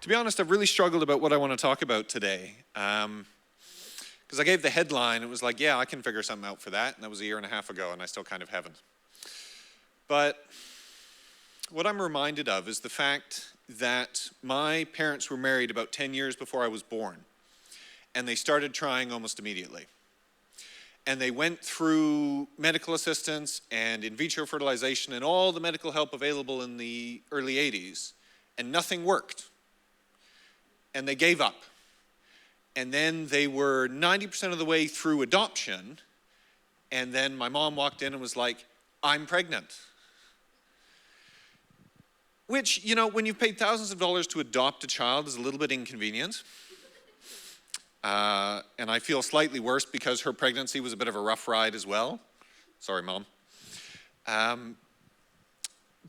To be honest, I've really struggled about what I want to talk about today. Because I gave the headline, it was like, yeah, I can figure something out for that. And that was a year and a half ago, and I still kind of haven't. But what I'm reminded of is the fact that my parents were married about 10 years before I was born. And they started trying almost immediately. And they went through medical assistance and in vitro fertilization and all the medical help available in the early 80s, and nothing worked. And they gave up. And then they were 90% of the way through adoption, and then my mom walked in and was like, I'm pregnant. Which, you know, when you've paid thousands of dollars to adopt a child is a little bit inconvenient. And I feel slightly worse because her pregnancy was a bit of a rough ride as well. Sorry, Mom.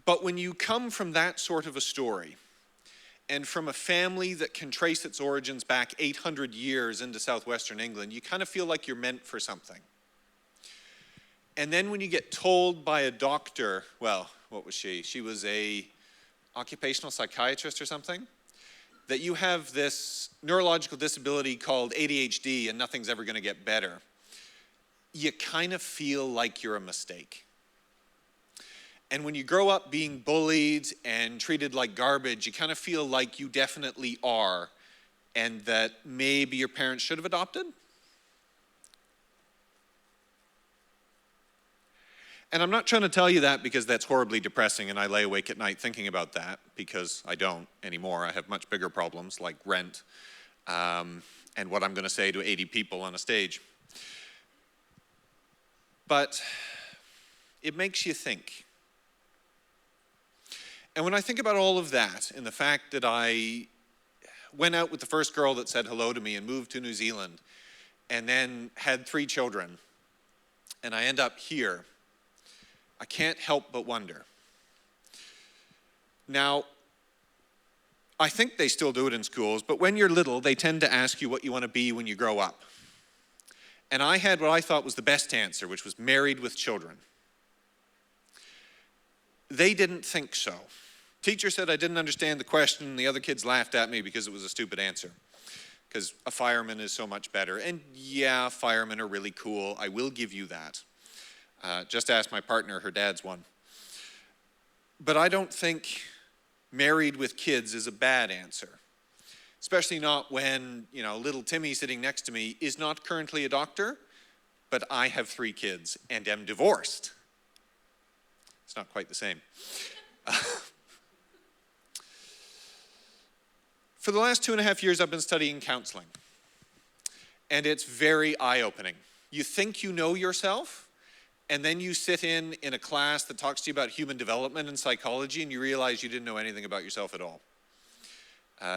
But when you come from that sort of a story, and from a family that can trace its origins back 800 years into southwestern England, you kind of feel like you're meant for something. And then when you get told by a doctor, well, what was she? She was a occupational psychiatrist or something, that you have this neurological disability called ADHD and nothing's ever going to get better, you kind of feel like you're a mistake. And when you grow up being bullied and treated like garbage, you kind of feel like you definitely are, and that maybe your parents should have adopted. And I'm not trying to tell you that because that's horribly depressing and I lay awake at night thinking about that, because I don't anymore. I have much bigger problems like rent and what I'm going to say to 80 people on a stage. But it makes you think. And when I think about all of that and the fact that I went out with the first girl that said hello to me and moved to New Zealand and then had 3 children and I end up here, I can't help but wonder. Now, I think they still do it in schools, but when you're little, they tend to ask you what you want to be when you grow up. And I had what I thought was the best answer, which was married with children. They didn't think so. Teacher said I didn't understand the question, and the other kids laughed at me because it was a stupid answer. Because a fireman is so much better. And yeah, firemen are really cool. I will give you that. Just ask my partner, her dad's one. But I don't think married with kids is a bad answer. Especially not when, you know, little Timmy sitting next to me is not currently a doctor, but I have 3 kids and am divorced. It's not quite the same. For the last 2.5 years, I've been studying counseling. And it's very eye-opening. You think you know yourself, and then you sit in a class that talks to you about human development and psychology, and you realize you didn't know anything about yourself at all.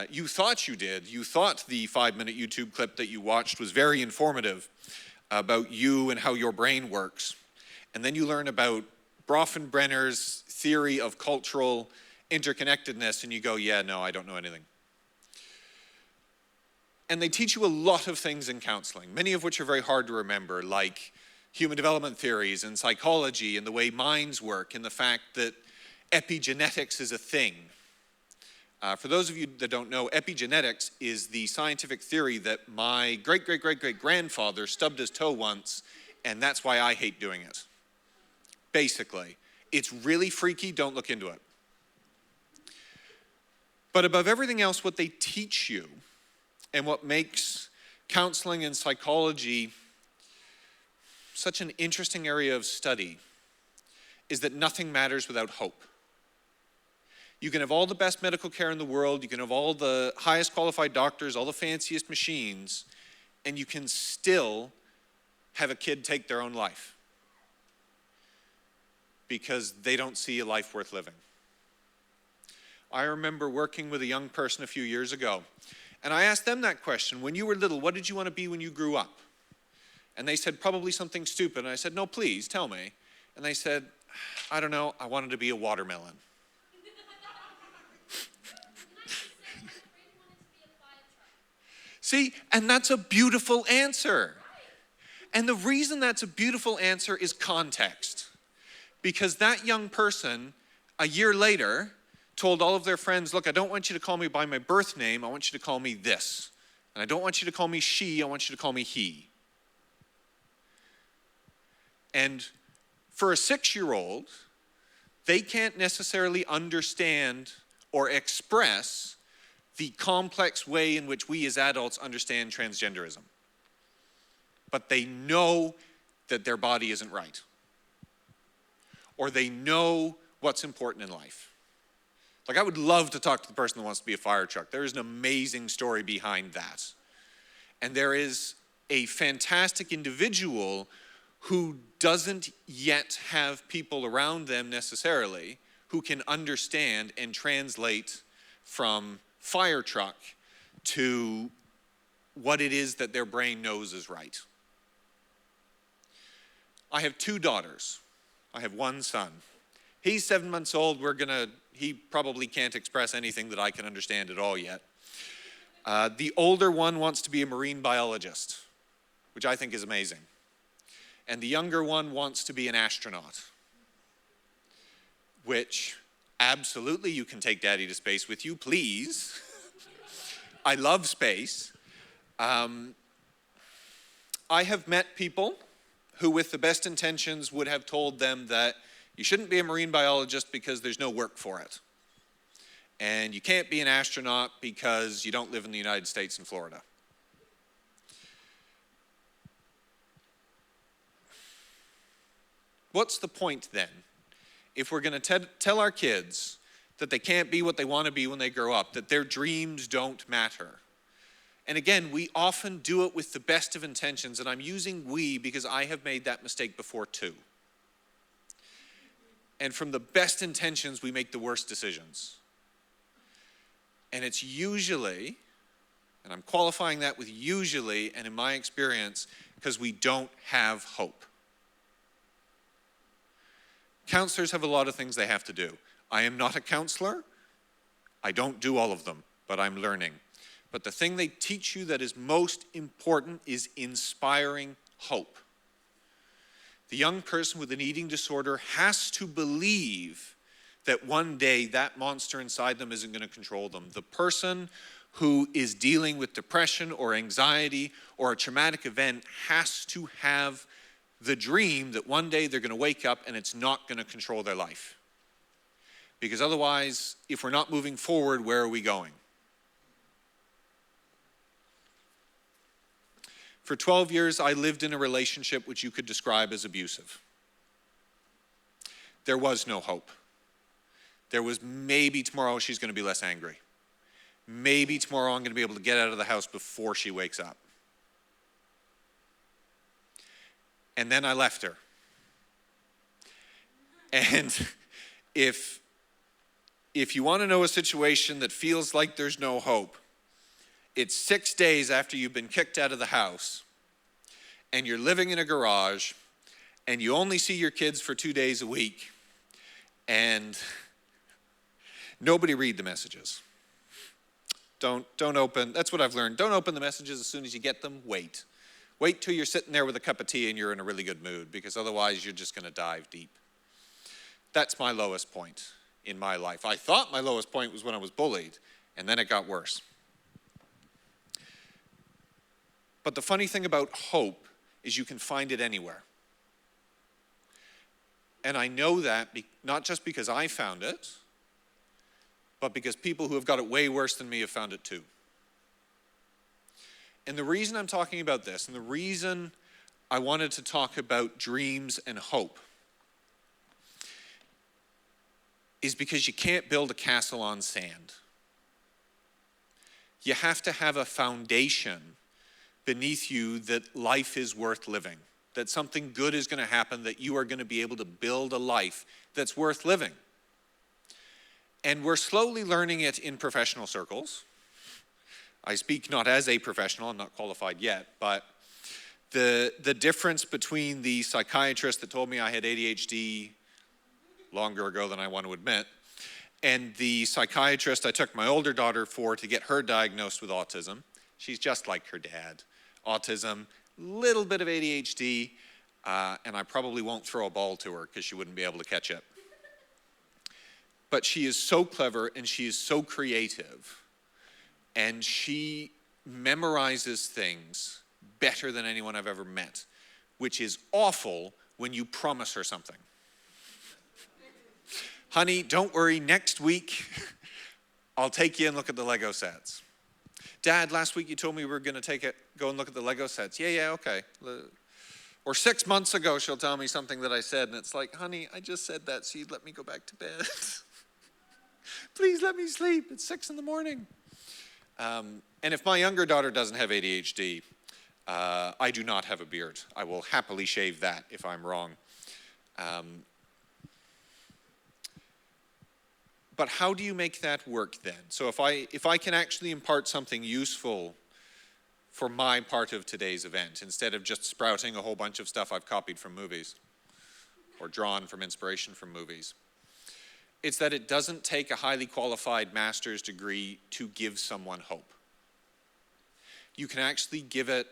You thought you did. You thought the 5-minute YouTube clip that you watched was very informative about you and how your brain works. And then you learn about Bronfenbrenner's theory of cultural interconnectedness, and you go, yeah, no, I don't know anything. And they teach you a lot of things in counseling, many of which are very hard to remember, like human development theories and psychology and the way minds work and the fact that epigenetics is a thing. For those of you that don't know, epigenetics is the scientific theory that my great-great-great-great-grandfather stubbed his toe once, and that's why I hate doing it. Basically, it's really freaky, don't look into it. But above everything else, what they teach you and what makes counseling and psychology such an interesting area of study is that nothing matters without hope. You can have all the best medical care in the world, you can have all the highest qualified doctors, all the fanciest machines, and you can still have a kid take their own life because they don't see a life worth living. I remember working with a young person a few years ago, and I asked them that question. When you were little, what did you want to be when you grew up? And they said, probably something stupid. And I said, no, please, tell me. And they said, I don't know, I wanted to be a watermelon. See, and that's a beautiful answer. And the reason that's a beautiful answer is context. Because that young person, a year later, told all of their friends, look, I don't want you to call me by my birth name, I want you to call me this. And I don't want you to call me she, I want you to call me he. And for a 6-year-old, they can't necessarily understand or express the complex way in which we as adults understand transgenderism. But they know that their body isn't right. Or they know what's important in life. Like, I would love to talk to the person that wants to be a fire truck. There is an amazing story behind that. And there is a fantastic individual who doesn't yet have people around them necessarily who can understand and translate from fire truck to what it is that their brain knows is right. I have 2 daughters. I have 1 son. He's 7 months old. He probably can't express anything that I can understand at all yet. The older one wants to be a marine biologist, which I think is amazing. And the younger one wants to be an astronaut, which absolutely you can take daddy to space with you, please. I love space. I have met people who with the best intentions would have told them that you shouldn't be a marine biologist because there's no work for it. And you can't be an astronaut because you don't live in the United States and Florida. What's the point then? If we're going to tell our kids that they can't be what they want to be when they grow up, that their dreams don't matter. And again, we often do it with the best of intentions, and I'm using we because I have made that mistake before too. And from the best intentions, we make the worst decisions. And it's usually, and I'm qualifying that with usually, and in my experience, because we don't have hope. Counselors have a lot of things they have to do. I am not a counselor. I don't do all of them, but I'm learning. But the thing they teach you that is most important is inspiring hope. The young person with an eating disorder has to believe that one day that monster inside them isn't going to control them. The person who is dealing with depression or anxiety or a traumatic event has to have the dream that one day they're going to wake up and it's not going to control their life. Because otherwise, if we're not moving forward, where are we going? For 12 years, I lived in a relationship which you could describe as abusive. There was no hope. There was maybe tomorrow she's going to be less angry. Maybe tomorrow I'm going to be able to get out of the house before she wakes up. And then I left her. And if you want to know a situation that feels like there's no hope, it's 6 days after you've been kicked out of the house and you're living in a garage and you only see your kids for 2 days a week and nobody read the messages. Don't open, that's what I've learned. Don't open the messages as soon as you get them, wait. Wait till you're sitting there with a cup of tea and you're in a really good mood, because otherwise you're just going to dive deep. That's my lowest point in my life. I thought my lowest point was when I was bullied, and then it got worse. But the funny thing about hope is you can find it anywhere. And I know that not just because I found it, but because people who have got it way worse than me have found it too. And the reason I'm talking about this, and the reason I wanted to talk about dreams and hope, is because you can't build a castle on sand. You have to have a foundation beneath you that life is worth living, that something good is going to happen, that you are going to be able to build a life that's worth living. And we're slowly learning it in professional circles. I speak not as a professional, I'm not qualified yet, but the difference between the psychiatrist that told me I had ADHD longer ago than I want to admit, and the psychiatrist I took my older daughter for to get her diagnosed with autism. She's just like her dad. Autism, little bit of ADHD, and I probably won't throw a ball to her because she wouldn't be able to catch it. But she is so clever and she is so creative. And she memorizes things better than anyone I've ever met, which is awful when you promise her something. Honey, don't worry, next week I'll take you and look at the Lego sets. Dad, last week you told me we were going to go and look at the Lego sets. Yeah, okay. Or 6 months ago she'll tell me something that I said, and it's like, honey, I just said that so you'd let me go back to bed. Please let me sleep. It's 6 a.m. And if my younger daughter doesn't have ADHD, I do not have a beard. I will happily shave that if I'm wrong. But how do you make that work then? So if I can actually impart something useful for my part of today's event, instead of just sprouting a whole bunch of stuff I've copied from movies or drawn from inspiration from movies, it's that it doesn't take a highly qualified master's degree to give someone hope. You can actually give it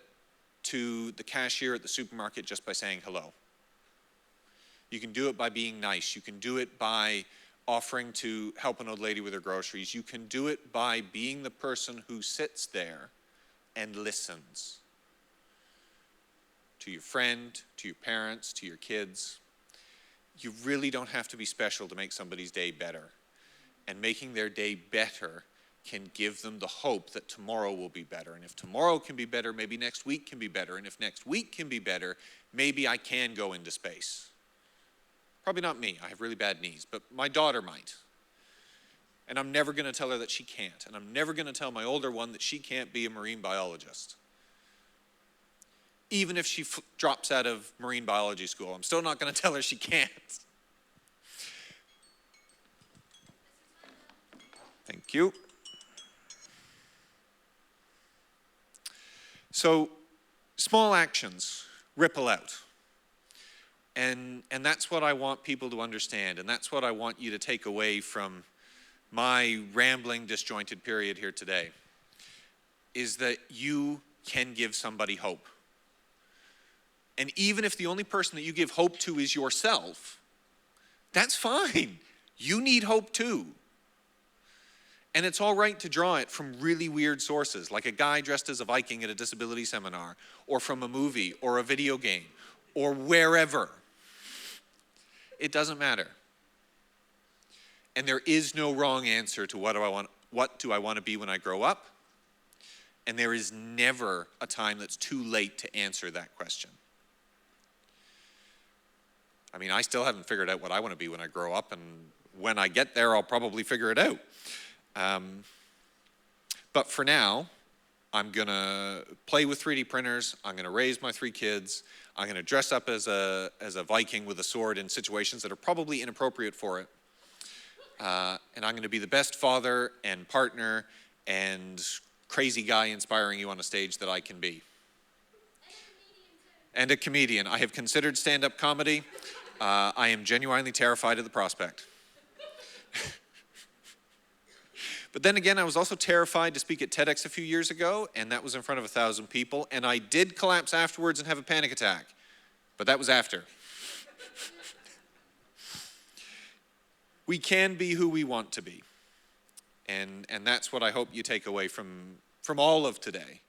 to the cashier at the supermarket just by saying hello. You can do it by being nice. You can do it by offering to help an old lady with her groceries. You can do it by being the person who sits there and listens to your friend, to your parents, to your kids. You really don't have to be special to make somebody's day better. And making their day better can give them the hope that tomorrow will be better. And if tomorrow can be better, maybe next week can be better. And if next week can be better, maybe I can go into space. Probably not me, I have really bad knees, but my daughter might. And I'm never going to tell her that she can't. And I'm never going to tell my older one that she can't be a marine biologist. Even if she drops out of marine biology school, I'm still not going to tell her she can't. Thank you. So, small actions ripple out. And that's what I want people to understand, and that's what I want you to take away from my rambling, disjointed period here today, is that you can give somebody hope. And even if the only person that you give hope to is yourself, that's fine. You need hope too. And it's all right to draw it from really weird sources, like a guy dressed as a Viking at a disability seminar, or from a movie, or a video game, or wherever. It doesn't matter. And there is no wrong answer to what do I want to be when I grow up? And there is never a time that's too late to answer that question. I mean, I still haven't figured out what I want to be when I grow up, and when I get there, I'll probably figure it out. But for now, I'm going to play with 3D printers. I'm going to raise my 3 kids. I'm going to dress up as a Viking with a sword in situations that are probably inappropriate for it. And I'm going to be the best father and partner and crazy guy inspiring you on a stage that I can be. And a comedian. I have considered stand-up comedy. I am genuinely terrified of the prospect. But then again, I was also terrified to speak at TEDx a few years ago, and that was in front of 1,000 people, and I did collapse afterwards and have a panic attack. But that was after. We can be who we want to be. And that's what I hope you take away from all of today.